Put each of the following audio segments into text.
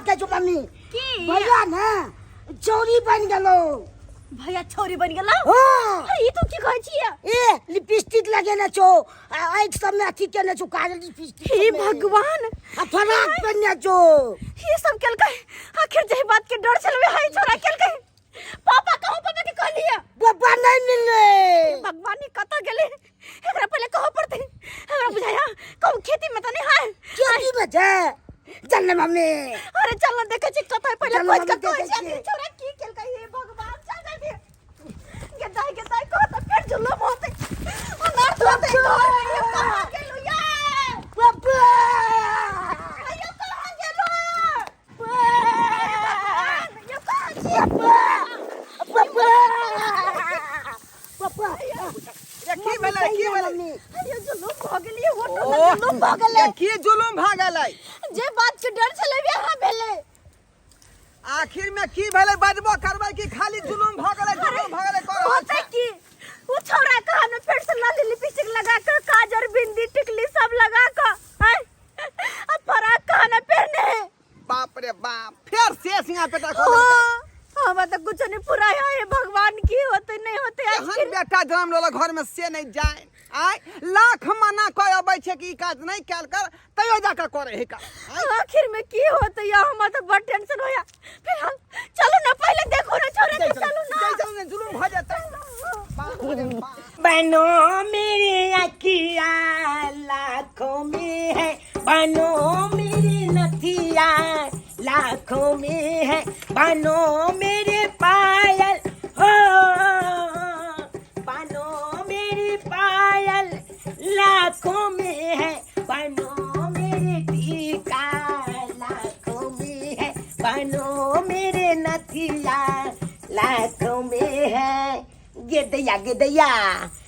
के जो मम्मी भैया ना चोरी बन गेलो। भैया छोरी बन गेला? हां अरे ई तो की कहै छियै? ए लिपस्टिक लगेने छो, आँख सब में अथी केने छो, काजल लिपस्टिक। हे भगवान, आ फराक पहनने छो। ये सब केलकै? आखिर जही बात के डर चलबे हाय छोरा केलकै। पापा कहू, पापा के कहलिए पापा नहीं मिलले। भगवान ने कत गेले? एकरा पहले कहो पड़ते। हमरा बुझाया कहू खेती में त नहीं हाय। खेती में छे चल मम्मी। अरे चल न देखे छी कत पहले खोज के कहै छी छोरा की केलकै। हे भगवान, चल जल्दी के दाई कह त पेट जुलम होते। अनाथ होते ये कहां गेलु ये? पापा ये कहां गेलु? ये कहां छी? पापा पापा ये की भेलै? की भेलै? ये जुलम भ गेलिए, होटल में जुलम भ गेलै। की जुलुम भ गेलै? जे बात के डर छले वहां भेले। आखिर में की भेलै? बजबो करबै कि खाली जुलुम भ गेलै? जुलुम भ गेलै कर होते की वो छोरा कहा न फिर से लाली लिपस्टिक लगा कर, काजर बिंदी टिकली सब लगा कर, हैं अब फराक कहा न पहने। बाप रे बाप, फिर से सिंगा पेटा खोल हम तो कुछ नहीं पूरा है। भगवान की होते नहीं होते हम आखिर। बेटा जन्म लेला घर में से नहीं जाए। आय लाख मना कह अबै छै कि ई काज नहीं कैल कर, तैयो जाकर करे है का। आखिर में की होते या हम तो बड़ टेंशन होया। फिलहाल चलो ना पहले देखो ना छोरे के, चलो ना चलो ना जुलुम हो जाता। बनो मेरी अखिया लाखों में है, बनो मेरी नथिया लाखों में है, बनो मेरे पायल हो, बनो मेरी पायल लाखों में है, बनो मेरे टीका लाखों में है, बनो मेरे नथिया लाखों में है। गे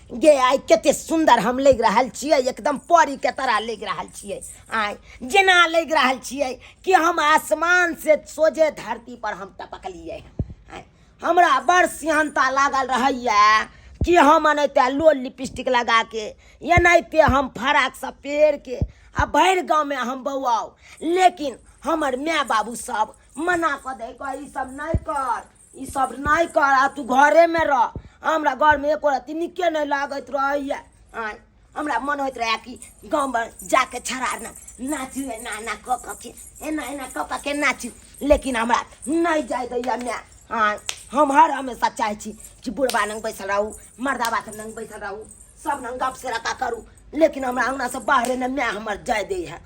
गे आइ कते सुंदर हम लग रहल छियै, एकदम परी के तरह लग रहल छियै। आइ जेना लग रहल छियै कि हम आसमान से सोझे धरती पर हम टपकलियै। हमरा बड़ सिहनता लागल रहैया कि हम एनाहिते लोल लिपस्टिक लगा के, एनाहिते हम फराक सा पेड़ के आ भरि गाँव में हम बौआओ, लेकिन हमर माय बाबू सब मना कऽ दे, ई सब नहीं कर, ई सब नहीं कर, आ तू घरे में रह। हमरा घर में एको रत्ती निके नहीं लागत रहैया। हमरा मन होइत रहे कि गाँव में जाके छड़ारना नाचू, एना कऽ के एना कऽ के नाचू, लेकिन हमरा नहीं जाय दैया माय। हम हर हमेशा चाहे छी कि बुढ़बा नंग बैसल रहू, मर्दाबा के नंग बैसल रहू, सब नंग गप से रखा करू, लेकिन हमरा अंगना से बाहरे न माय हमर जाय दे है।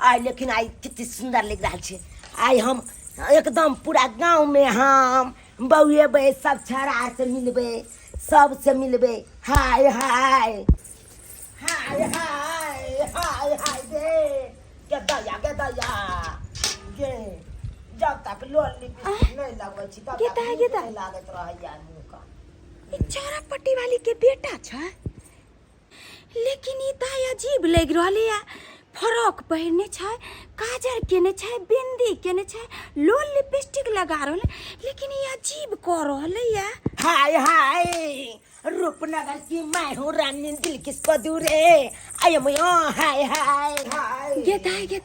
आइ लेकिन आइ कितनी सुंदर लग रहा है। आइ हम एकदम पूरा गाँव में हम बउएबै, सब छड़ा से मिलबै, सब से मिलबै। हाय हाय हाय हाय हाय हाय गे दया गे जब तक लोल लिपस्टिक नहीं लगबै छी तब तक नहीं लागत रहैया मुंह का। ई चारा पट्टी वाली के बेटा छै, लेकिन ई त अजीब लग रहले है। फ्रॉक पहनने छै, काजर केने छै, बिंदी केने छै, लोल लिपस्टिक लगा रहले, लेकिन ये अजीब कर रहले है। हाय हाय रूपनगर की मैं हूँ रानी, दिल किसको दूरे आई एम यो। हाय हाय हाय गे दाई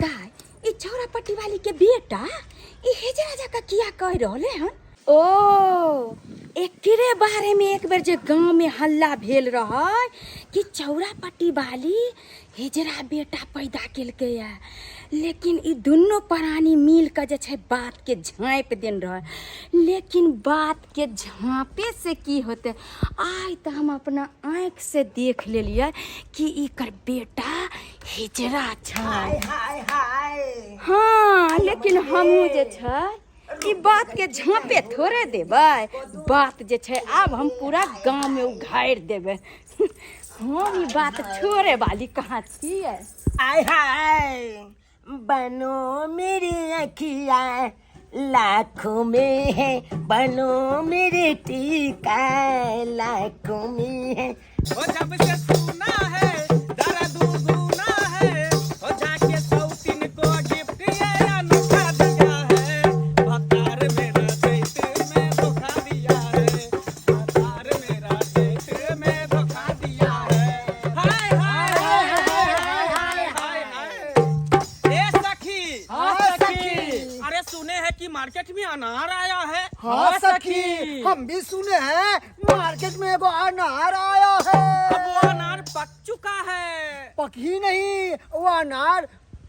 ई छौरा पट्टी वाली के बेटा ई हेजरा जका किया कह रहले हन? ओ एकरे बारे में एक बार जे गांव में हल्ला भेल रहा कि छौरा पट्टी वाली हेजरा बेटा पैदा केलकै है, लेकिन ई दुनो प्राणी मिल के जे छै बात के झाँप देन रहा। लेकिन बात के झाँपे से की होते, आज तो हम अपना आँख से देख लेलिए कि इकर बेटा हेजरा छै। हाय हाय हाय हाँ, लेकिन हमहू जे छै ई बात के झाँपे थोड़े देबै, बात जे छै आब हम पूरा गांव में उघाड़ देबै। हम ई बात छोड़े वाली कहाँ छियै। हाय हाय बनो मेरी अखिया लाखों में है, बनो मेरे टीका लाखों में है। जब से सुना है दर्द दूना है, जाके सौतीन को गिफ्ट ये अनोखा दिया है, भतार मेरा देश में धोखा दिया है, भतार मेरा देश में धोखा दिया है। हाय हाय हाय हाय हाय हाय। ए सखी, हाँ सखी। अरे सुने हैं कि मार्केट में अनार आया है। हाँ सखी, हम भी सुने हैं मार्केट में एगो अनार आया है। अब वो अनार पक चुका है। पकी नहीं, वो अनार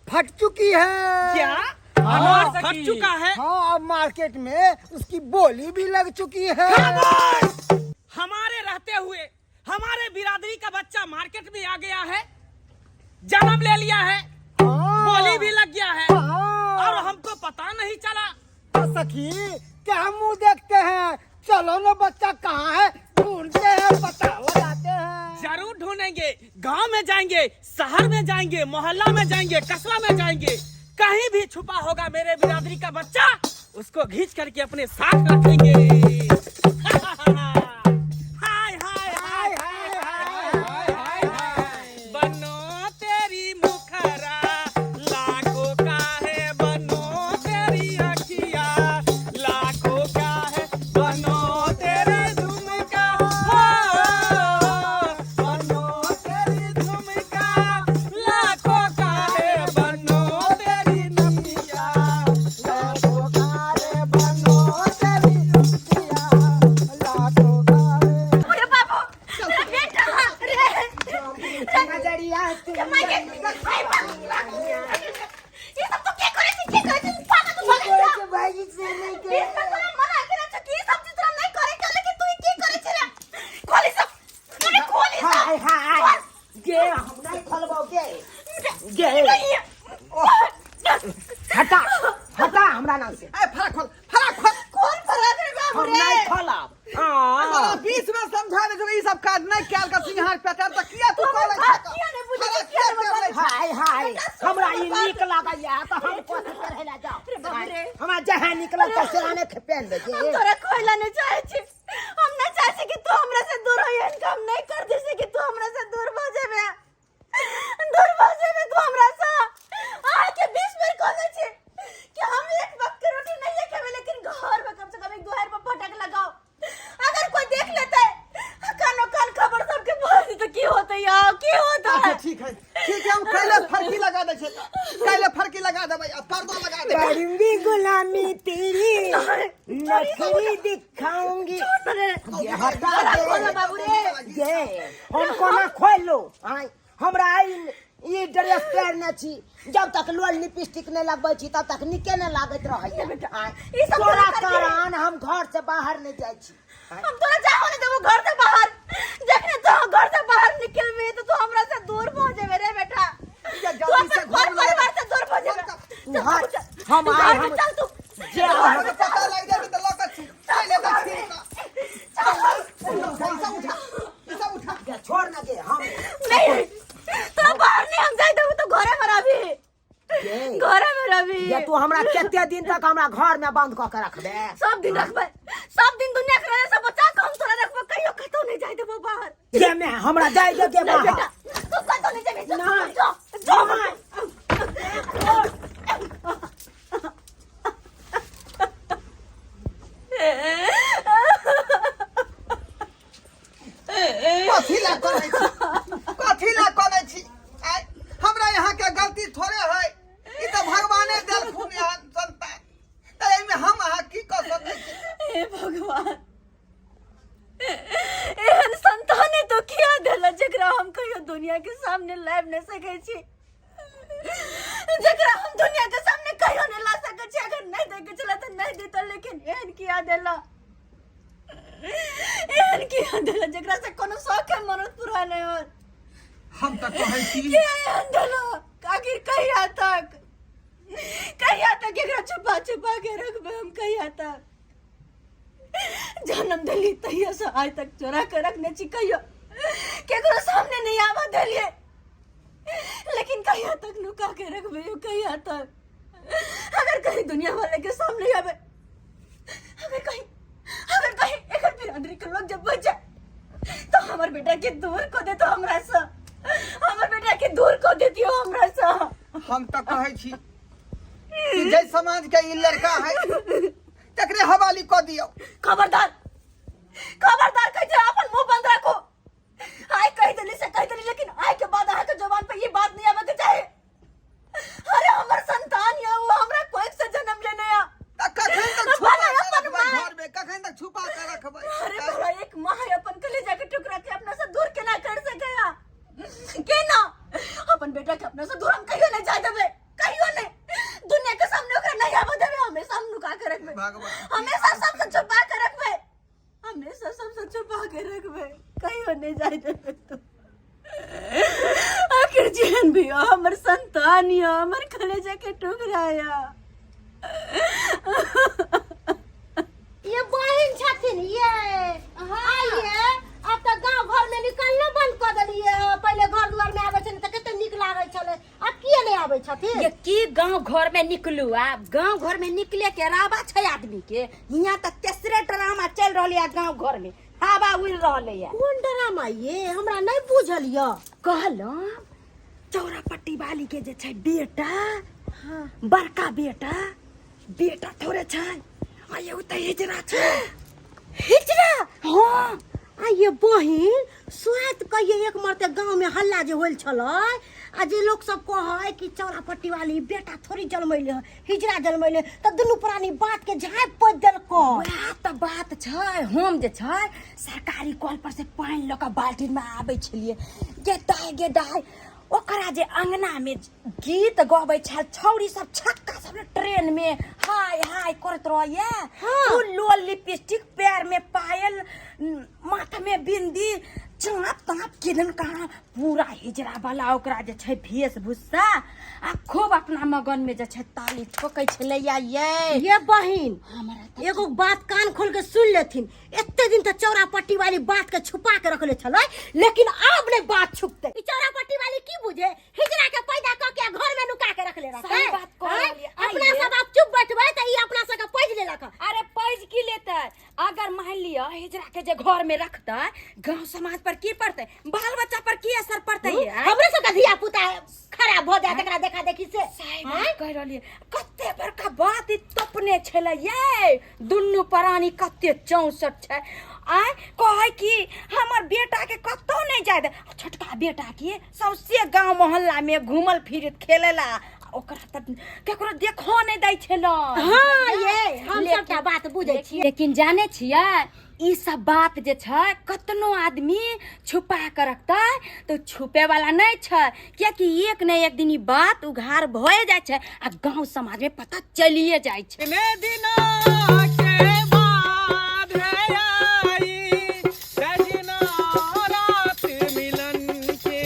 फट चुकी है। क्या हाँ, अनार फट चुका है? हाँ, अब मार्केट में उसकी बोली भी लग चुकी है। खामोश! हमारे रहते हुए हमारे बिरादरी का बच्चा मार्केट में आ गया है, जन्म ले लिया है, हाँ, बोली भी लग गया है, हाँ। और हमको पता नहीं चला। तो सखी क्या मुंह देखते हैं, चलो ना बच्चा कहाँ है, ढूंढते हैं, पता लगाते हैं। जरूर ढूंढेंगे, गांव में जाएंगे, शहर में जाएंगे, मोहल्ला में जाएंगे, कस्बा में जाएंगे, कहीं भी छुपा होगा मेरे बिरादरी का बच्चा, उसको घींच करके अपने साथ रखेंगे। हाय हाय हाय हाय हाय हाय हाय। बनो तेरी मुखरा लाखों का है, बनो तेरी अखिया लाखों का है, बनो तेरी झुमका, बनो तेरी झुमका लाखों का है, बनो तेरी नमिया लाखों का रे बनो तेरी दुनिया, लाखों का रे। अरे बाबू, मेरा बेटा रे नजरिया ये सब तो क्या करे थी, क्या करे थी? पापा तो बोले था भाई से नहीं ये सब तो मना करे छ कि सब चीज तो नहीं करे कर, लेकिन तू क्या करे छ रे? खोली सब, अरे खोली सब। हाय हाय गे हम नहीं खोलबोगे गे हटा हटा हमरा नाम से ए फरा खोल, फरा खोल। कौन फरा दे बाबू हम रे? नहीं खोलब। तोरा बीच में समझा दे जो ई सब काज नहीं कैल का सिंहार पेटर त किया तू कॉल है? किया नहीं बुझे, किया नहीं बुझे। हाय हाय हमरा ई नीक लागैया त हम कथि करे ला जाओ बाबू रे। हमरा जहां निकलल त सिराने खेपेन दे हम तोरा कोइला नहीं चाहे छी, हम नहीं चाहे छी कि तू हमरा से दूर हो, इनकम नहीं कर दे से कि तू हमरा से दूर हो जाबे, दूर हो जाबे तू हमरा से। आज के 20 बेर कहले छी कि हम एक वक्त की रोटी नहीं खावे, लेकिन घर में कम से कम एक दो हेर पर फटक लगाओ। अगर कोई देख लेता है कानो कान खबर सबके बोल दी तो की होता यार, की होता अच्छा है? ठीक है, हम कैले फरकी लगा दे छे, कैले फरकी लगा दे भाई, अब पर्दा लगा दे। करूंगी गुलामी तेरी नखरी दिखाऊंगी रे ये हटा खोलो दे बाबू रे। ये हमको ना खोलो आय हमरा ये ड्रेस पहनने छी, जब तक लोल लिपस्टिक नहीं लगबै छी तब तक निके नहीं लागत रहै आय ई सब तोरा करके- कारण हम घर से बाहर नहीं जाय छी हम तोरा जाओ नहीं देबो घर से बाहर, जखने तो घर से बाहर निकलबे तो तू हमरा से दूर हो जाबे रे बेटा, ये तू जल्दी से अपन घर परिवार से दूर हो जाबे। तू हट हम आए हम चल तू जे हमरा के पता लग जाए त लौकत छी, कैले बच छी ई सब उठा। के छोड़ ना दे हम नहीं, तोरा बाहर नहीं हम जाई देबो तो घरे में रहबी, ये घरे में रहबी। ये तू हमरा केते दिन तक हमरा घर में बंद क के रखबे सब दिन रखबे, सब दिन दुनिया के रहे सब बचा के हम तोरा रखबे, कहियो कतो नहीं जाई देबो बाहर। ये में हमरा जाय दे के नहीं बाहर बेटा, तू कतो नहीं जाबे, नहीं। जो कथी ला करे छी, कथी ला करे छी? आय हमरा यहाँ के गलती थोड़े है, ई तो भगवाने देल खून यहाँ संतान, त एमे हम अहाँ की कर सकै छी? हे भगवान, एहन संताने तो किया देला जकरा हम कहियो दुनिया के सामने लाइव नहीं सके छी, जकरा हम दुनिया के सामने कहियो नहीं ला सके छी। अगर नहीं देखे चला तो नहीं देता, लेकिन एहन किया देला, एहन किया देला जकरा से कोनो शौक है मनोत पूरा नहीं हो। हम तो कहै छी क्या एहन देला, आखिर कहिया तक एकरा छुपा छुपा के रखबे हम, कहिया तक? जन्म दिली तहिया से आज तक चोरा के रखने छी, कहियो केकरो सामने नहीं आवा देलिए, लेकिन कहिया तक लुका के रखबे यो, कहिया तक? अगर कहीं दुनिया वाले के सामने आवे, अगर कहीं एकर बिरादरी के लोग जब बच जाए तो हमर बेटा के दूर को दे, तो हमरा से हमर बेटा के दूर को दे दियो हमरा से। हम तो कहै छी कि जय समाज के ई लड़का है तकरे हवाली को दियो। खबरदार कह जे अपन मुंह बंद रखो। आय कह देली से कह देली, लेकिन आय के बाद आय के जवान पे ये बात नहीं आवे के चाहे। अरे हमर संतान या वो हमरा कोई से जन्म लेने या हमेशा हम नुका के रखबे, भगवान हमेशा सबसे छुपा के रखबे, हमेशा सबसे छुपा के रखबे, कहीं नहीं जाए देबे तो। आखिर जीवन भी हमर संतान या हमर कलेजा के टुकड़ा या। ये बहन छथिन ये। आइए अब तो गांव घर में निकलना बंद कर देलिए। पहले घर दुआर में आवे छन त कते निक लागे छले, अब किए नहीं आवे छथिन? ये की गांव घर में निकलू आप? गांव घर में निकले के राबा छै आदमी के। यहाँ तक तेसरे ड्रामा चल रहले है गांव घर में, हवा उड़ रहले है। कौन ड्रामा ये हमरा नहीं बुझल य। कहलम चौरापट्टी वाली के जे छै बेटा, बड़का बेटा, बेटा थोड़े छै, आ ये त हिजरा छै। हिजरा? हाँ आ ये बहन स्वात कहिए एक मरते गांव में हल्ला जे होल छलै, आ जे लोग सब कहे कि चौरापट्टी वाली बेटा थोड़ी जन्मैले हिजरा जन्मैले, त दुनू प्राणी बात के झाँप पद देलको। वएह त बात छै। हम जे छै सरकारी कल पर से पानी ल के बाल्टी में आबै छलिए, गे दाय ओकरा जे अंगना में गीत गबै छल छौरी सब छक्का सब ट्रेन में हाय हाय करत रहिए। फूलो लिपस्टिक, पैर में पायल, माथा में बिंदी, चाँप ताँप किदन कहाँ पूरा हिजरा वाला ओकरा जे छै वेशभूषा, आ खूब अपना मगन में जे छै ताली ठोकै छलैया। ये बहन एगो बात कान खोल के सुन लेथिन। एते दिन तो चौरापट्टी वाली बात के छुपा के रखले छलै, लेकिन अब ने बात छुपते। ई चौरापट्टी वाली की बुझे हिजरा के पैदा क के घर में नुका के रखले रहते। सही बात कहलिए। अपना सब आप चुप बैठबै त ई अपना सब के पैज लेलक। अरे पैज की लेते? अगर मान लिया हिजरा के जे घर में रखते, गांव समाज पर की पड़ते, बाल बच्चा पर की असर पड़ते? हमरे सब के धिया पुता खराब भ जाए तकरा देखा देखी से। सही बात कह रहलिए। कते बड़का बात ई तपने छले ये। दुन्नू प्राणी कते 64 छै। आय कहे कि हमर बेटा के कतो नहीं जाय दे, छोटका बेटा के सौसे गांव मोहल्ला में घूमल फिरत खेलेला, ओकरा त केकरो देखो नहीं दै छलो। हां ये हम सबटा बात बुझै छी। लेकिन जाने छियै ई सब बात जे छै कतनो आदमी छुपा के रखता तो छुपे वाला नहीं छै, क्योंकि एक न एक दिन ई बात उघार भए जाय छै आ गांव समाज में पता चलिए जाय छै। कितने दिनों के बाद है आई सजना रात मिलन के,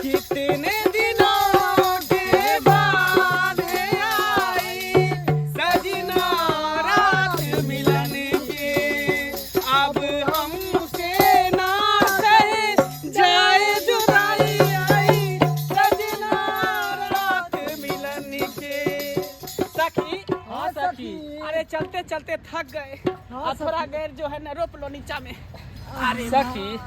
कितने दिनों के बाद है आई सजना रात मिलन के, अब हमसे ना सहे जाए जुदाई आई सजना रात मिलन के। सखी, हाँ सखी, अरे चलते चलते थक गए, और थोड़ा गैर जो है ना रोप लो नीचा में। अरे सखी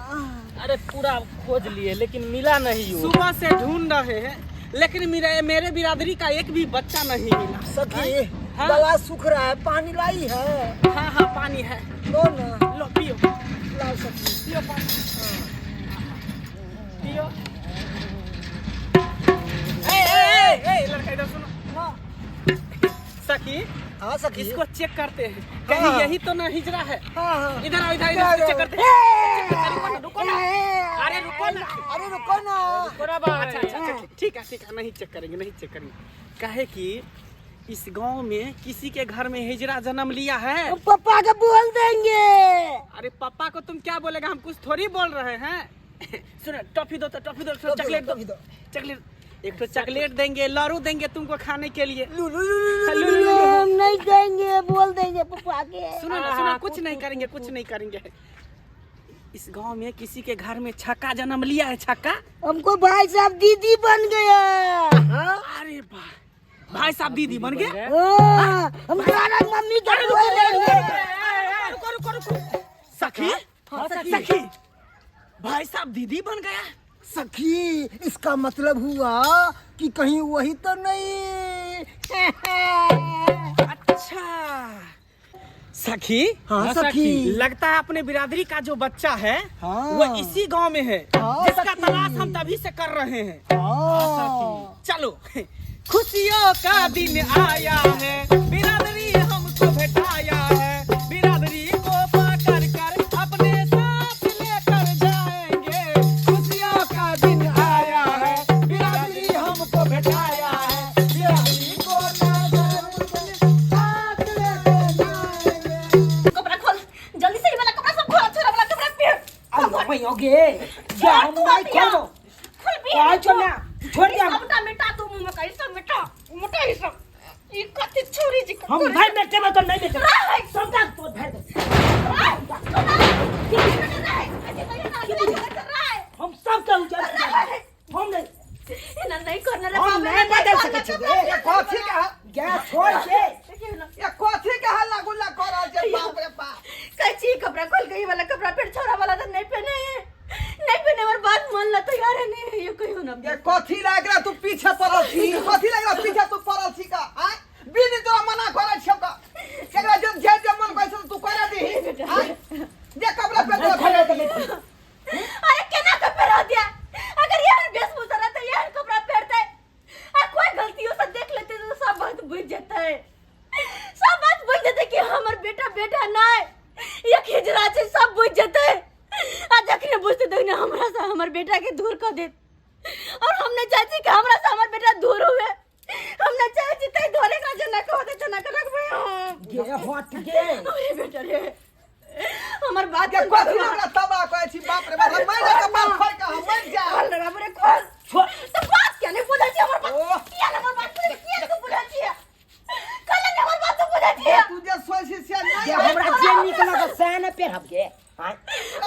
अरे पूरा खोज लिए लेकिन मिला नहीं हो। सुबह से ढूंढ रहे हैं, लेकिन मेरे बिरादरी का एक भी बच्चा नहीं मिला। सखी हाँ? गला सूख रहा है, पानी लाई है? हाँ हाँ पानी है, लो ना, लो पियो लाओ सखी। पियो पानी, पियो। ए लड़का इधर सुनो। सखी हाँ सखी। इसको चेक करते हैं, हाँ। कहीं यही तो ना हिजरा है। हाँ हाँ। इधर आओ, इधर इधर चेक करते हैं। रुको ना, अरे रुको ना, अरे रुको ना। अच्छा अच्छा अच्छा, ठीक है, नहीं चेक करेंगे। काहे कि इस गांव में किसी के घर में हिजरा जन्म लिया है। पापा के बोल देंगे। अरे पापा को तुम क्या बोलेगा, हम कुछ थोड़ी बोल रहे हैं। सुनो, टॉफी दो, चॉकलेट दो, चॉकलेट। एक तो चॉकलेट देंगे, लारू देंगे तुमको खाने के लिए। हम नहीं देंगे, बोल देंगे पापा के। सुनो, कुछ नहीं करेंगे। इस गांव में किसी के घर में छक्का जन्म लिया है। छक्का हमको भाई साहब दीदी बन गया। अरे भाई साहब दीदी बन गए। हम सारा मम्मी के बोल देंगे। रुको। सखी, भाई साहब दीदी बन गया। सखी इसका मतलब हुआ कि कहीं वही तो नहीं। अच्छा सखी। हाँ सखी। लगता है अपने बिरादरी का जो बच्चा है हाँ। वो इसी गांव में है, हाँ, जिसका सखी। तलाश हम तभी से कर रहे हैं। हाँ। चलो, खुशियों का दिन आया है, बिरादरी हमको भेटाया है, बिरादरी को पकड़ कर अपने साथ लेकर जाएंगे। खुशियों का दिन आया है, बिरादरी हमको भेटाया है, बिरादरी को नजर गे जा हम नहीं खोलो कह छो ना छोड़ दे सबटा मिटा तू मुंह में कहीं सब मिटा मिटा ही सब ई कथि छोरी जी हम भाई बेटे में तो नहीं बेटे सबटा तो भाई हम सब के उजर हम नहीं करना रे हम नहीं बदल सके छी ये कथी के गैस छोड़ के ये कथी के हल्ला गुल्ला कर रहल छै बाप रे बाप कच्ची कपड़ा खोल गई वाला कपड़ा फिर छोरा वाला तो नहीं पहने और बात मान ला तैयार है नहीं ये कहियो ना ये कथी लाग रहा तू पीछे पड़ल छी कथी लाग रहा पीछे तू पड़ल छी का हैं बिन तो मना करे छ का केकरा जे मन कहै तू करे दी हैं जे कपड़ा पहन खोले तो नहीं अरे केना के पहरा दिया अगर यार वेशभूषा रहता यार कपड़ा पहनते आ कोई गलतियों से देख लेते तो सब बात बुझ जाता है सब बात बुझ जाते कि हमर बेटा नहीं ये खिजरा से सब बुझ जाते आ जखने बुझते तो ने हमरा से हमर बेटा के दूर कर दे और हमने चाची कि हमरा से हमर बेटा दूर हुए हमने चाची तई धोले का जना को होते जना कर रखबे गे हट गे अरे बेटा रे हमर बात के कथी लाग रहा तबा कहै छी बाप रे बाप मैं के बाप खोल के हम मर जा खोल रे बाप रे खोल छोड़ तो बात क्या नहीं बुझा छी हमर बात किया ना हमर बात किया तू बुझा छी कल ने हमर बात तू बुझा छी तू जे सोची से नहीं ये हमरा जे निकला के सैन पे हम गे हां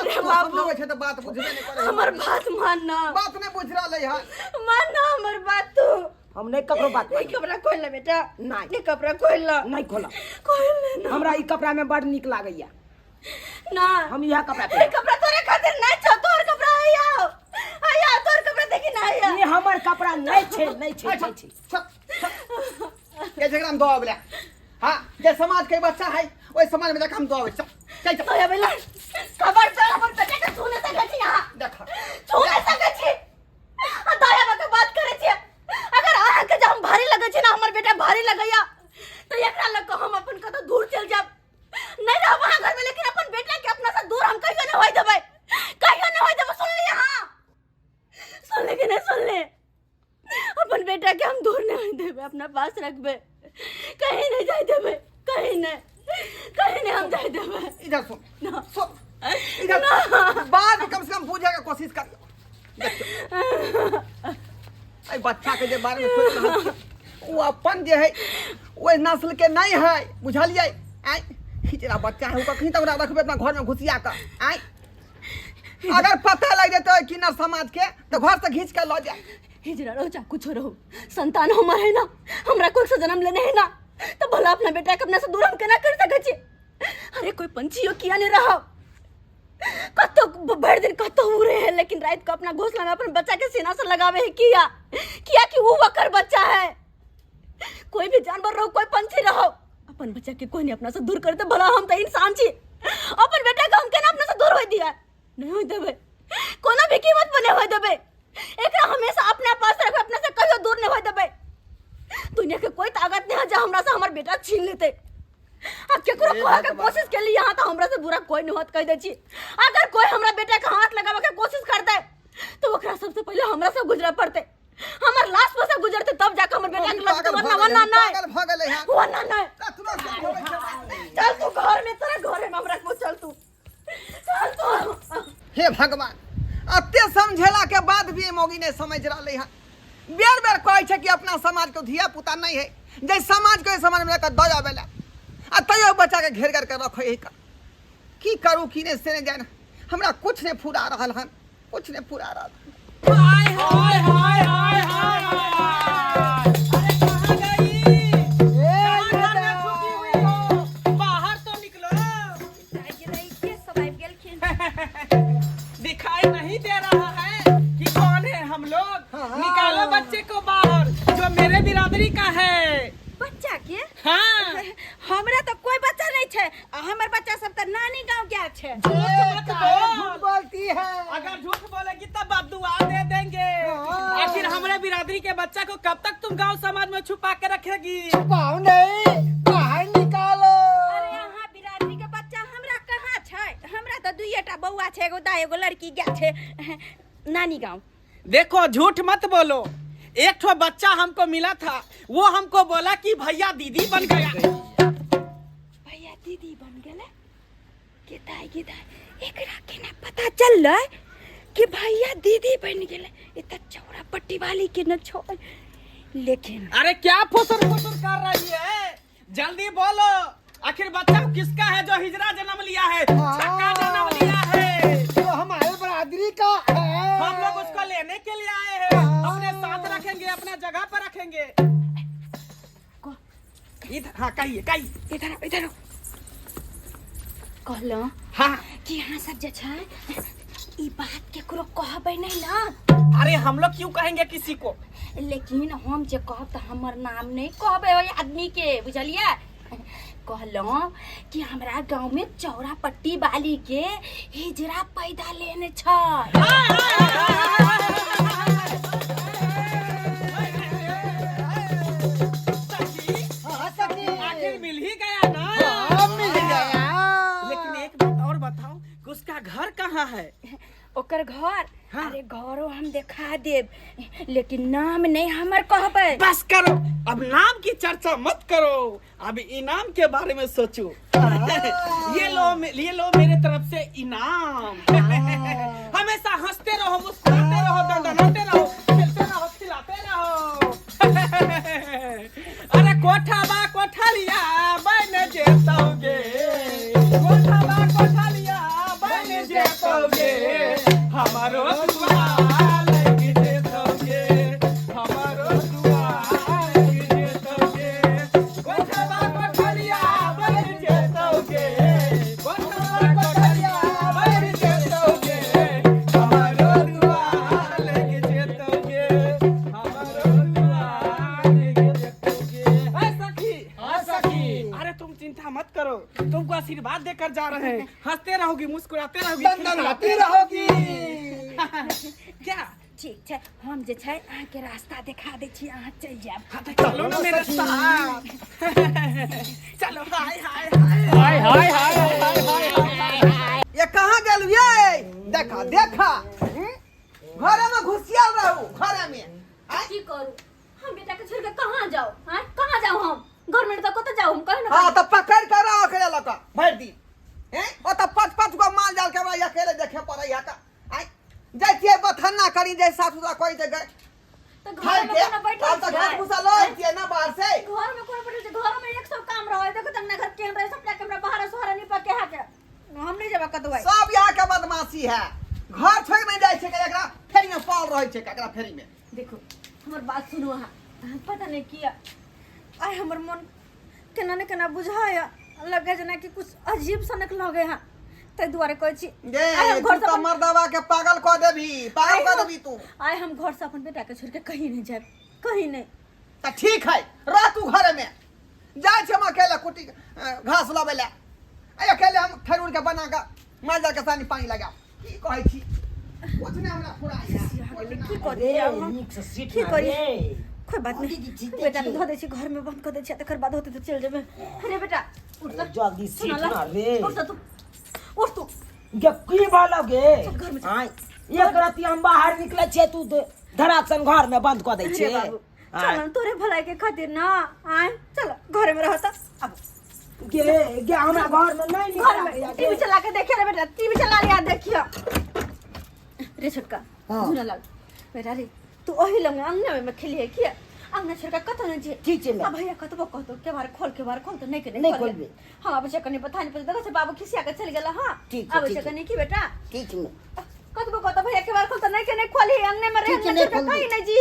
रे बाप लोग छै त बात बुझबे नहीं करे हमर बात मानना बात नहीं बुझ रहले है मानना हमर बात तू हम नहीं ककरो बात ये कपड़ा खोल ले बेटा नहीं ये कपड़ा खोल ला नहीं खोला खोल ले ना हमरा ई कपड़ा में बड़ निक लागैया ना हम यह कपड़ा ये पहन कपड़ा तोरे खातिर नहीं छ तोर कपड़ा आया तोर कपड़ा देखी ना आया ये हमर कपड़ा नहीं छे के जगह हम दो अबले हां जे समाज के बच्चा है ओइ समाज में हम दो चल चल तो ये बेला खबर से हमर बेटा के छूने से गछि हां देख छूने से गछि आ दया बात बात करे छी अगर आहा के जब हम भारी लगे छी ना हमर बेटा भारी लगैया तो एकरा लग हम अपन कतो दूर चल जाब नहीं रह वहां घर में लेकिन अपन बेटा के अपना से दूर हम कहियो नहीं होय देबै सुन लिया हां सुन ले कि नहीं सुन ले अपन बेटा के हम दूर नहीं होय देबै अपना पास रखबे कहीं नहीं जाय देबै कहीं नहीं हम जाय देबै इधर सुन इधर बात कम से कम बुझे के कोशिश कर आई बच्चा के जे बारे में सोच रहा वो अपन जे है वो नस्ल के नहीं है बुझलिए आई खिचड़ा बच्चा है कहीं तक रखबे अपना घर में घुसिया कर आई अगर पता लग जाता है किन्नर समाज के तो घर से खींच कर लो जाए हिजरा रहो चाहे कुछ रहो संतान हमार है ना हमरा कोई से जन्म लेने है ना तो भला अपना बेटा के अपने से दूर हम केना कर सके छी अरे कोई पंछियों किया नहीं रहा कतो भर दिन कतो उड़े है लेकिन रात को अपना घोंसला में अपन बच्चा के सीना से लगावे है किया कि वो वकर बच्चा है कोई भी जानवर रहो कोई पंछी रहो अपन बच्चा के कोई नहीं अपना से दूर करते भला हम तो इंसान छी अपन बेटा का हम केना अपने से दूर होय दिया नहीं होय देबे कोनो भी कीमत बने होय देबे एकरा हमेशा अपने पास रखे अपने से कहियो दूर नहीं होय देबे दुनिया के कोई ताकत नहीं है जो हमरा से हमर बेटा छीन लेते अब केकरो खोए के कोशिश के लिए यहाँ तो हमरा से बुरा कोई नहीं होत कह दे छी अगर कोई हमरा बेटा के हाथ लगावे के कोशिश करते तो ओकरा सबसे पहले हमरा से गुजरा पड़ते हमर लाश पर से गुजरते तब जाके हमर बेटा के लगते वरना नहीं पागल भगले है वरना नहीं चल तू घर में तेरा घर में हमरा को चल तू हे भगवान अत्ते समझेला के बाद भी मोगी ने समझ रहा है बेर बेर कहै छै कि अपना समाज के धिया पुता नहीं है जे समाज के समाज में लेकर दया बेला आ तैयो बच्चा के घेर कर रखे है की करू की ने से जान हमरा कुछ ने फुरा रहल हन कुछ ने फुरा रहल हाय हाय हाय हाय हाय अरे कहां गई घर में छुपी हुई हो बाहर तो निकलो दिखाई नहीं दे रहा है कि कौन है हम लोग निकालो बच्चे को बाहर जो मेरे बिरादरी का है बच्चा के हाँ हमरा तो कोई बच्चा नहीं छे हमर बच्चा सब तो नानी गांव के छे झूठ मत बोल बोलती है अगर झूठ बोलेगी तब बददुआ दे देंगे आखिर हमारे बिरादरी के बच्चा को कब तक तुम गांव समाज में छुपा के रखेगी पाऊ नहीं बाहर निकालो अरे यहाँ बिरादरी के बच्चा हमरा कहाँ छे हमरा तो दुईटा बौआ छे एगो दा एगो लड़की गेल छे नानी गांव देखो झूठ मत बोलो एक ठो बच्चा हमको मिला था वो हमको बोला कि भैया दीदी बन गया भैया दीदी बन गेले केताई एकरा केना पता चललै कि भैया दीदी बन गेले। ये तो चौरा पट्टी वाली के न छोड़, लेकिन अरे क्या फुसर फुसर कर रही है? जल्दी बोलो, आखिर बच्चा किसका है जो हिजरा जन्म लिया है, छक्का जन्म लिया है? तो हमारे बरादरी का है। हम लोग उसको लेने के लिए आए हैं, अपने साथ रखेंगे, अपना जगह पर रखेंगे। इधर, हाँ कहिए कहिए। इधर कहलो हाँ कि यहाँ सब जे छै ई बात केकरो कहबै नहीं ना। अरे हम लोग क्यों कहेंगे किसी को? लेकिन हम जे कहब तो हमर नाम नहीं कहबै ओई आदमी के, बुझलिए? कहलो कि हमरा गांव में चौरा पट्टी वाली के हिजरा पैदा लेने छै। आखिर मिल ही गया ना? हाँ, मिल गया। लेकिन एक बात और बताओ कि उसका घर कहाँ है? ओकर घर, हाँ। अरे घरो हम दिखा देब, लेकिन नाम नहीं हमर कहबै। बस करो, अब नाम की चर्चा मत करो, अब इनाम के बारे में सोचो। ये लो मेरे तरफ से इनाम। हमेशा हंसते रहो, मुस्कुराते रहो, दंडनाते रहो, खेलते रहो, खिलाते रहो। अरे कोठालिया बन जेतोगे, कोठालिया बन जेतोगे, हमारो दुआ लग जेतोगे, हमारो दुआ लग जेतोगे, कोठालिया बन जेतोगे, कोठालिया बन जेतोगे, हमारो दुआ लग जेतोगे, हमारो दुआ लग जेतोगे। है सखी? हाँ सखी। अरे तुम चिंता मत करो, तुमको आशीर्वाद देकर जा रहे हैं, हंसते रहोगी, मुस्कुराते रहोगी, दंडनाती रहोगी। क्या? ठीक छै, हम जे छै अहाँ के रास्ता दिखा दै छी, अहाँ चल जाब। हाँ तो चलो ना मेरे साथ। चलो, हाय हाय हाय हाय हाय हाय। ये कहाँ गेल ये? देखा घरे में घुसियाल रहू, घरे में। की करू हम बेटा के छोड़ के कहां जाओ? हां कहां जाओ हम? घर में तो कत जाओ हम? कहि ना। हाँ तो पकड़ कर रहो अकेले लगा भर दिन हैं? ओ तो पाँच गो माल जाल के हमरा अकेले देखे पड़े है का? आई जैतिए बथन्ना करी जै साफ सुथरा कोई जगह तो खाए घर में के कोना बैठल अब तो छै? घास भूसा लो आइतिए ना बाहर से। घर में कोना बैठल छै? घर में 100 काम रहे, देखो तन्ना घर के हमरा सब कैमरा बाहर सोहरा निपा के हाके हम नहीं जेबा कतबै। सब यहाँ के बदमाशी है, घर छोड़ नहीं जाए छे, एकरा फेरी में पाल रहे छे, एकरा फेरी में। देखो हमर बात सुनो, अहाँ पता नहीं किया आय हमर मन केना ने केना बुझाया, लगे जना कि कुछ अजीब सनक लगे हां, तै दुआरे कहै छी आय हम तू घर से तो मर्दवा के पागल कर देबी, पागल कर देबी तू। आय हम घर से अपन बेटा के छोड़ के कहीं नहीं जाब, कहीं नहीं। तो ठीक है, रह तू घरे में, जाए छे हम अकेले कुटी घास लाबे ले, अकेले हम खरूर के बना के माजर के सानी पानी लगा। की कहै छी कुछ नहीं हमरा थोड़ा की करिए हम? की करिए? कोई बात नहीं, बेटा के धो दे छी, घर में बंद कर दे छी, तकर बाद होते तो चल जेबे। अरे बेटा उठ जा, जल्दी सीट ना रे। उठ जा तू, उठ तू। ये की बालगे? घर में चल। हां एक राती हम बाहर निकले छे, तू धरासन घर में बंद कर दे छे। अरे बाबू चल तोरे भलाई के खातिर ना, आय चल घर में रहता। अब गे हमरा घर में नहीं घर में निकल टीवी चला के देखिए रे बेटा, टीवी चला लिया देखियो रे छोटका। सुन लग बेटा रे, तू ओही लंग अंगना में खेलिए किया? अंगना छोटका कत न जे ठीक है अब भैया कतबो कहतो के बार खोल तो नहीं के नहीं खोलबे। हां अब से कने पता नहीं पता, देखो से बाबू खिसिया के चल गेला। हां ठीक है, अब ठीक से है। कने की बेटा ठीक है कतबो कहतो भैया के बार खोलतो नहीं के नहीं खोली, अंगने में रह ठीक है, अंगना नहीं छोटका खोलबे। कहीं नहीं जी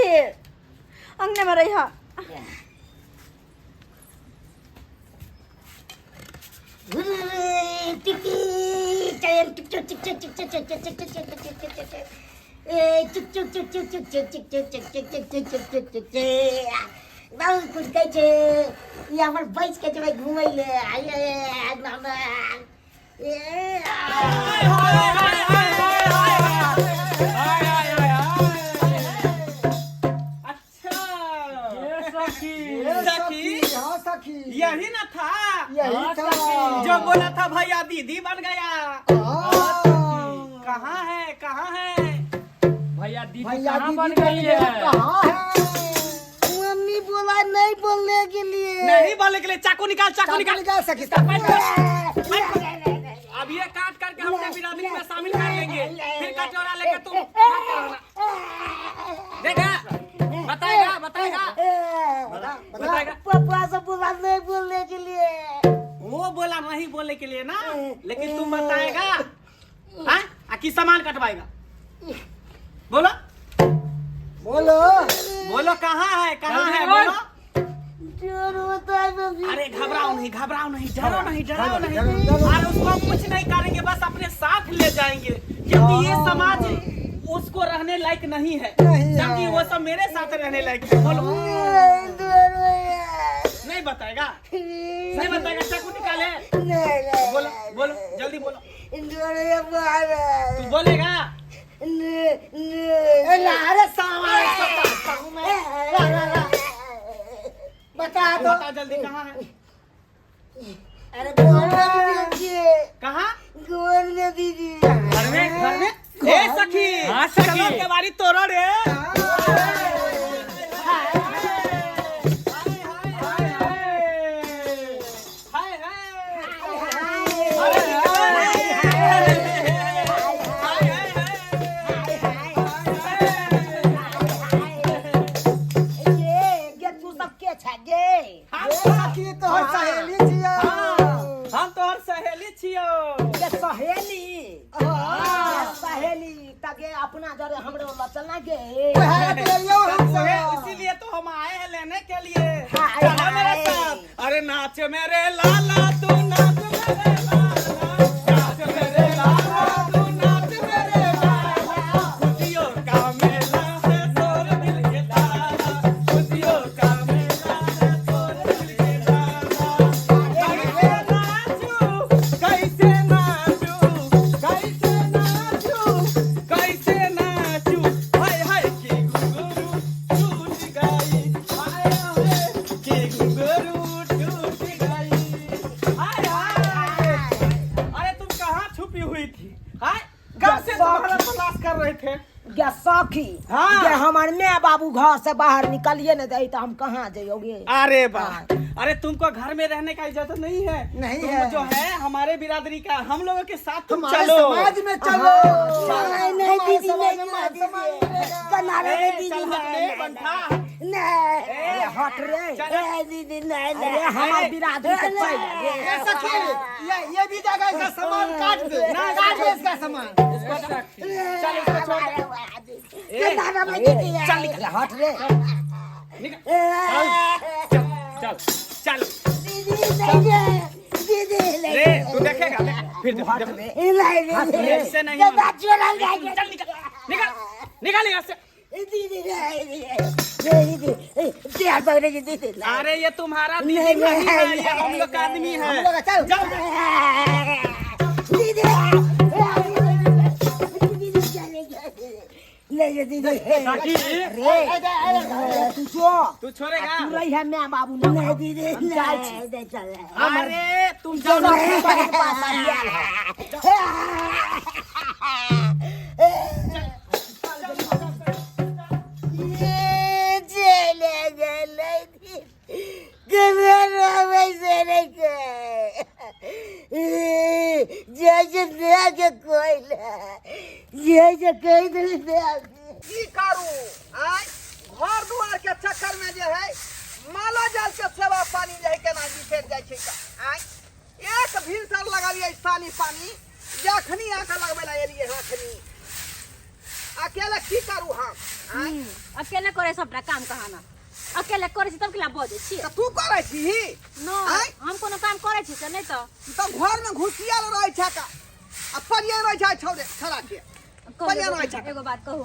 अंगने में रही। हां बहुत कुछ कहै छै, ई हमर बैस के जेबै घुमै ले। हाँ सखी, यही ना था यही था। जो बोला था भैया दीदी बन गया। हाँ। कहाँ है भैया दीदी बन गई है। कहाँ है? मम्मी बोला नहीं बोलने के लिए। नहीं बोलने के लिए चाकू निकाल निकाल सकी। अब ये काट करके हम अपने बिरादरी में शामिल कर लेंगे। फिर कटोरा लेकर तुम खाते रहना। देखा बताएगा बताएगा। पापा से बोला नहीं बोलने के लिए। वो बोला नहीं बोलने के लिए ना, लेकिन तुम बताएगा हाँ? कि सामान कटवाएगा? बोलो बोलो कहाँ है बोलो। अरे घबराओ नहीं डरो नहीं। अरे उसको हम कुछ नहीं करेंगे, बस अपने साथ ले जाएंगे, क्योंकि ये समाज उसको रहने लायक नहीं है, जबकि वो सब मेरे साथ रहने लायक है। बोलो नहीं बताएगा चाकू निकाले। बोलो जल्दी बोलो। तू बोलेगा? बता जल्दी कहाँ है? अरे कहाँ? दीदी घर में ए सखी चलो के बारी तोड़ रे। हम तो और सहेली छियो। सहेली तके अपना जरे हमरो चलना गे। इसीलिए तो हम आए हैं लेने के लिए। चलो मेरे साथ। अरे नाच मेरे लाला तू नाच मेरे लाला, नाच मेरे लाला तू नाच मेरे लाला, खुशियों का मेला है तोर दिल के लाला, खुशियों का मेला है तोर दिल के लाला। कैसे नाचू हाय हाय की घुंघरू टूट गई, हाय हाय की घुंघरू टूट गई, हाय हाय। अरे तुम कहाँ छुपी हुई थी? हाय कब से तुम्हारा तलाश कर रहे थे? गे सखी हाँ। गे हमार माँ बाबू घर से बाहर निकलिए न दे तो हम कहाँ जाओगे। अरे वाह, अरे तुमको घर में रहने का इजाजत नहीं है। तुम जो है हमारे बिरादरी का, हम लोगों के साथ तुम चलो। समाज में चलो। नहीं दीदी नहीं ए, चल हट रे बंठा। हट रे नहीं दीदी नहीं अरे हमार बिरादरी के चल ए सखी, ये भी जगह इसका सामान काट दे इसका सामान। चल इसको छोड़ दे। चल निकल हट रे। चल रे तू देखेगा फिर ऐसे नहीं चल निकल यहाँ से। अरे ये तुम्हारा दीदी नहीं है, ये हम लोग का आदमी है। तू छोड़ेगा? रही है मैं बाबू नहीं दीदी नहीं चल। अरे तुम जाओ। की करू आय घर दुआर के चक्कर में जे है माला जाल के सेवा पानी जे है केना बिछड़ जाय छै आय एक भीड़ लगलिए सानी पानी जखनी आके लगबे ला एलिए हखनी अकेले की करू हम आय अकेले करे सबटा काम कहाना अकेले करे छी तब केला बजे छी त तू करे छी नो हम कोनो काम करे छी से नहीं तो घर में घुसिया रहे छै का अपन रहे छै छोड़ा के एगो बात कहू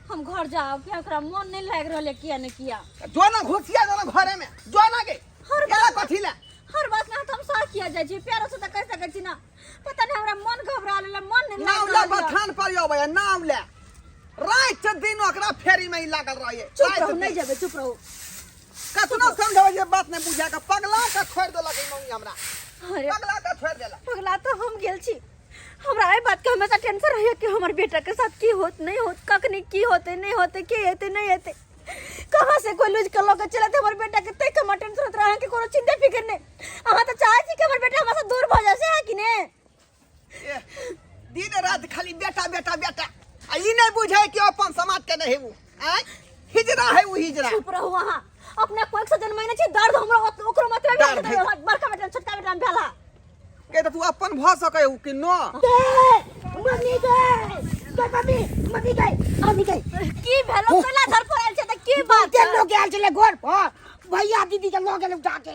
हम घर जाओ क्या ओकरा मन नहीं लाग रहले किया ने किया जो ना घुसिया जो ना घरे में जो ना के हर केला कथी ले हर बात ना हम सह किया जाय छी प्यारो से त कह सकै छी ना पता नहीं हमरा मन घबरा लेला मन नहीं नाव ले बथान पर यो भैया नाव ले रात दिन ओकरा फेरी में ही लागल रहिए चुप रहो नहीं जाबे चुप रहो कतना समझावे ये बात नहीं बुझा के पगला के छोड़ देलक मम्मी हमरा अरे पगला के छोड़ देलक पगला तो हम गेल छी हमरा ए बात के हमेशा टेंशन रहिए कि हमर बेटा के साथ की होत नहीं होत कखनी की होते नहीं होते के हेते नहीं हेते कहां से कोई लूज कर लोग चलते हमर बेटा के तय के टेंशन रहत रहे कि कोनो चिंता फिकर नहीं हम तो चाहे छी कि हमर बेटा हमरा से दूर भ जाए है कि ने दिन रात खाली बेटा बेटा बेटा आ ई नहीं बुझे कि अपन समाज के नहीं वो आय हिजरा है वो हिजरा चुप रहो वहाँ अपने कोई से जन्म महीने छी दर्द हमरा ओकरो मतलब दर्द है। बड़का बेटा छोटका बेटा में भेला के तो तू अपन भ सके हो कि न मम्मी गई मम्मी गई की भेलो पहला घर पर आइल छै त की बात बहुते लोग आयल छले घर पर भैया दीदी के लोग गेल उठा के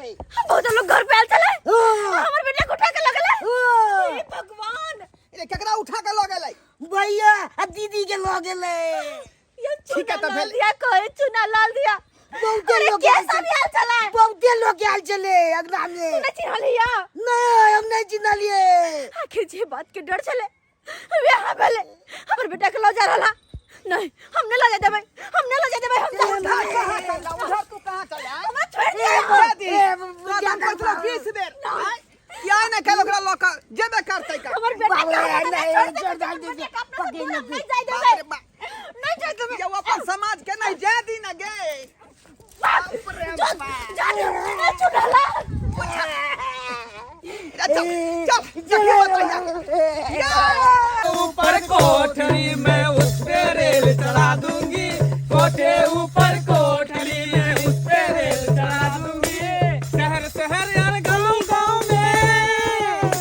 बहुत लोग घर पे आइल छले हमर बेटा के उठा के लगले हे भगवान ए केकरा उठा के ल गेलै भैया आ दीदी के लोग गेले ये ठीक है, तो चुना भेल- दिया कोई चुना लाल दिया बहुते लोग के आयल सब आइल छले बहुते लोग आयल छले अगना में तूने चिन्हलिया नहीं हम नहीं चिन्हलिए आखिर जे बात के डर छले यहाँ भेले हमर बेटा के लो जा रहला नहीं हमने ले जा देबै हमने ले जा देबै हम उधर तू कहां चला हम छोड़ दिया दादा को 20 देर क्या न कल ओकरा लोक जेबे करतै का हमर बेटा के नहीं छोड़ दे पकड़ ले नहीं जाय देबै नहीं जाय देबै ये अपन समाज के नहीं जा दी न गे जा चुनाला चल ऊपर कोठरी में उस पे रेल चढ़ा दूंगी कोठे ऊपर कोठरी में उस पे रेल चढ़ा दूंगी शहर शहर यार गांव गांव में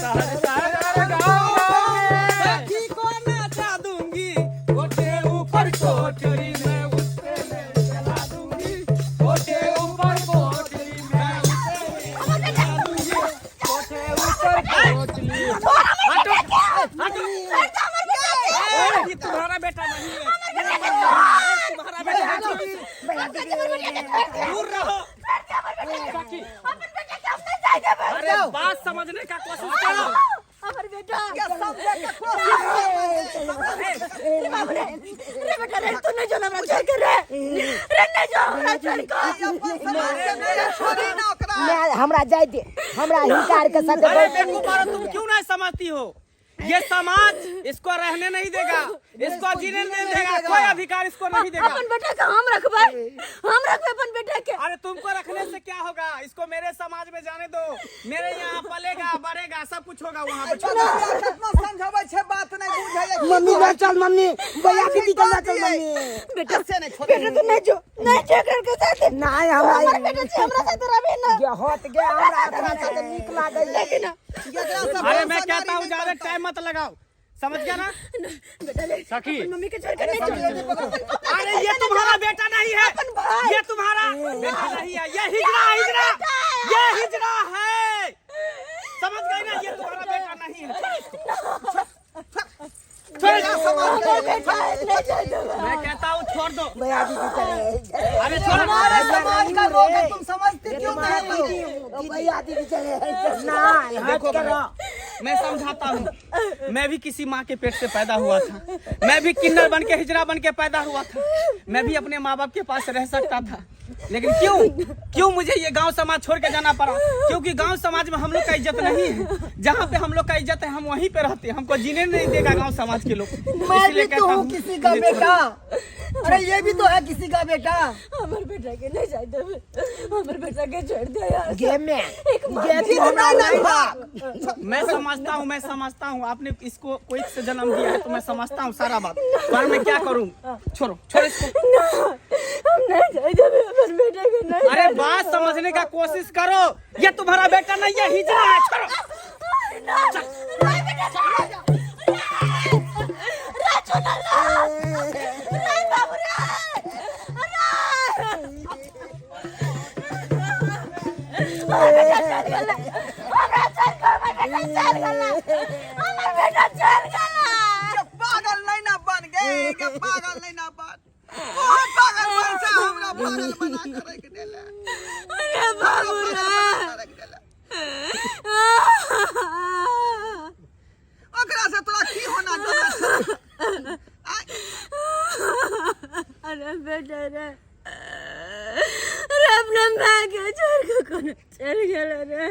शहर शहर यार गांव गांव में सखी को नाचा दूंगी कोठे ऊपर कोठरी में उस पे रेल चढ़ा दूंगी कोठे ऊपर कोठरी में उस पे रेल चढ़ा दूंगी कोठे ऊपर कोठरी ये तुम्हारा बेटा नहीं है तुम्हारा बेटा है दूर रहो अरे बात समझने का कोशिश करो हमर बेटा रे बेटा रे तू नहीं जो हमरा छोड़ के रे नहीं जो हमरा छोड़ के मैं हमरा जाय दे हमरा हिकार के साथ अरे बेवकूफ तुम क्यों नहीं समझती हो ये समाज इसको रहने नहीं देगा इसको जीने नहीं देगा कोई अधिकार इसको नहीं देगा अपन बेटा के हम रखबै अपन बेटा के अरे तुमको रखने से क्या होगा इसको मेरे समाज में जाने दो मेरे यहाँ पलेगा बढ़ेगा सब कुछ होगा वहाँ पे कितना समझाबै छे बात नहीं बुझाय मम्मी ले चल मम्मी भैया दीदी के ले चल मम्मी बेटा से नहीं छोड़ बेटा तू नहीं जो नहीं ठेकर के साथ नहीं हमरा बेटा से हमरा साथ रहबे ना ये होत गे हमरा अपना साथ निक लागल लेकिन अरे मैं कहता हूँ ज्यादा टाइम मत लगाओ समझ गया ना बेटा ले सखी मम्मी के छोड़ के नहीं अरे ये तुम्हारा बेटा नहीं है ये तुम्हारा बेटा नहीं है ये हिजड़ा ये हिजड़ा है समझ गए ना ये तुम्हारा बेटा नहीं है मैं कहता हूँ छोड़ दो भैया दीदी चले अरे छोड़ समाज का रोग है तुम समझते क्यों नहीं भैया दीदी चले ना देखो मैं समझाता हूँ मैं भी किसी माँ के पेट से पैदा हुआ था मैं भी किन्नर बन के हिजड़ा बन के पैदा हुआ था मैं भी अपने माँ बाप के पास रह सकता था लेकिन क्यों मुझे ये गांव समाज छोड़ के जाना पड़ा क्योंकि गांव समाज में हम लोग का इज्जत नहीं है जहाँ पे हम लोग का इज्जत है हम वहीं पे रहते हैं हमको जीने नहीं देगा गांव समाज के लोग मैं भी तो हूँ किसी का बेटा अरे ये भी तो है किसी का बेटा हमर बेटा के नहीं जाय देबै हमर बेटा के छोड़ दे यार गे में एक गे तू हमरा नहीं भाग मैं समझता हूँ आपने इसको कोई से जन्म दिया है तो मैं समझता हूँ सारा बात पर मैं क्या करूँ छोड़ो इसको ना हम नहीं जाय देबै हमर बेटा के नहीं अरे बात समझने का कोशिश करो ये तुम्हारा बेटा नहीं है हिजड़ा है छोड़ो नहीं बेटा छोड़ दो रे छोड़ रे बाबू रे पागल नहीं ना बन गए के पागल नहीं ना बन बहुत पागल बन जा हमरा पागल बना के रख देला अरे बाबू ओकरा से तोरा की होना जो अरे बेटा रे अपना माँ के छोड़ के कौन चल गया रे